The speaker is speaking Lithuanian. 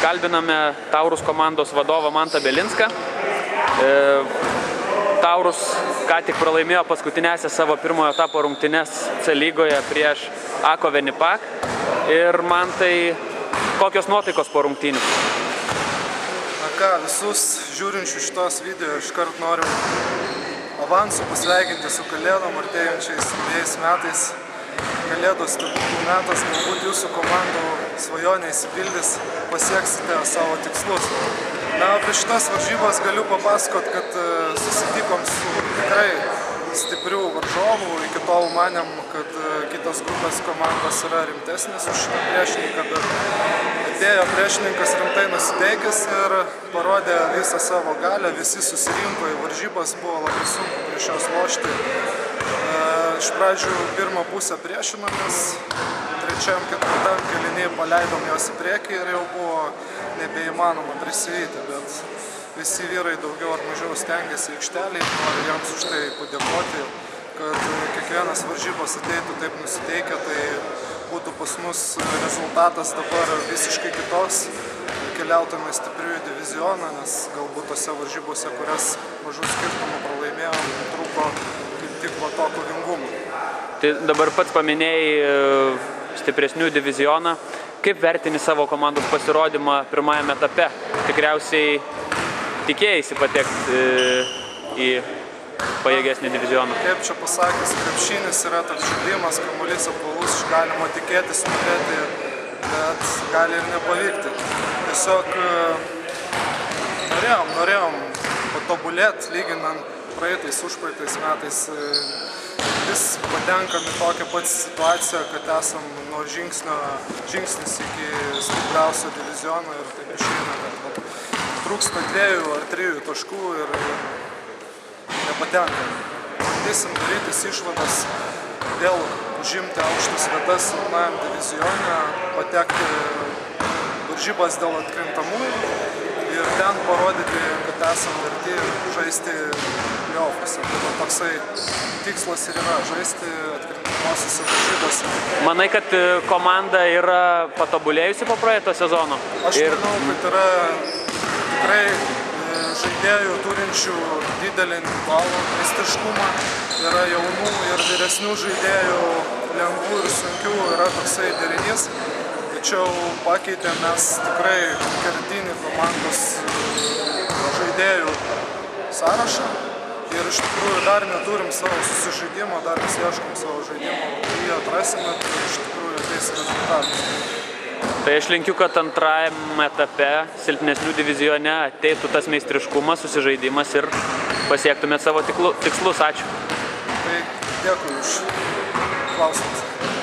kalbiname Taurus komandos vadovą Mantą Belinską. Taurus ką tik pralaimėjo paskutinėse savo pirmojo etapo rungtynes C lygoje prieš Ako Venipak. Ir Mantai, kokios nuotaikos po rungtynių? Na ką, visus žiūrinčių šitos video iškart noriu avansų pasveikinti su Kalėdom artėjančiais naujais metais. Kalėdos stebuklų metas, galbūt jūsų komandų svajonė išsipildys, pasieksite savo tikslus. Na, apie šitas varžybas galiu papasakot, kad susitikom su tikrai stiprių varžovų. Iki tol manėm, kad kitos grupės komandos yra rimtesnės už šitą priešininką, bet atėjo priešininkas rimtai nusiteikęs ir parodė visą savo galią. Visi susirinko į varžybas, buvo labai sunku prieš juos lošti. Iš pradžių pirmą pusę priešinomės, trečiam, ketvirtam kėliny paleidom juos į priekį ir jau buvo nebeįmanoma prisivyti, bet visi vyrai daugiau ar mažiau stengiasi aikštelėj, noriu jiems už tai padėkoti, kad kiekvienas varžybos ateitų taip nusiteikę, tai būtų pas mus rezultatas dabar visiškai kitoks, keliautume stipriųjų divizioną, nes galbūt tose varžybose, kurias mažų skirtumų pralaimėjom, trūko tik po to kovingumo. Tai dabar pats paminėjai stipresnių divizioną. Kaip vertini savo komandos pasirodymą pirmajame etape? Tikriausiai tikėjaisi patekti į pajėgesnį divizioną. Kaip čia pasakęs, krepšinis yra toks žaidimas, kamuolys apvalus, galima tikėtis nugalėti, bet gali ir nepavykti. Tiesiog norėjom patobulėti, lyginant praeitais, užpraeitais metais. Vis patenkam į tokią pat situaciją, kad esam nuo žingsnis iki stipriausio diviziono ir taip išeina, kad trūksta 2 ar 3 taškų ir nepatenkam. Bandysim darytis išvadas, vėl užimti aukštas vietas jaunajam divizione, patekti varžybas dėl atkrintamųjų ir ten parodyti, kad esam verti žaisti play-offuose. Tai toksai tikslas ir yra žaisti atkrintamosiose varžybose. Manai, kad komanda yra patobulėjusi po praeito sezono? Aš manau, kad yra tikrai žaidėjų turinčių didelį individualų meistriškumą. Yra jaunų ir vyresnių žaidėjų, lengvų ir sunkių, yra toksai derinys. Tačiau pakeitėm mes tikrai kertinį komandos žaidėjų sąrašą ir iš tikrųjų dar neturim savo susižaidimo, dar mes ieškom savo žaidimo, jį atrasime ir iš tikrųjų ateis rezultatas. Tai aš linkiu, kad antrajame etape silpnesnių divizione ateitų tas meistriškumas, susižaidimas ir pasiektumėt savo tikslus. Ačiū. Tai dėkui už klausimus.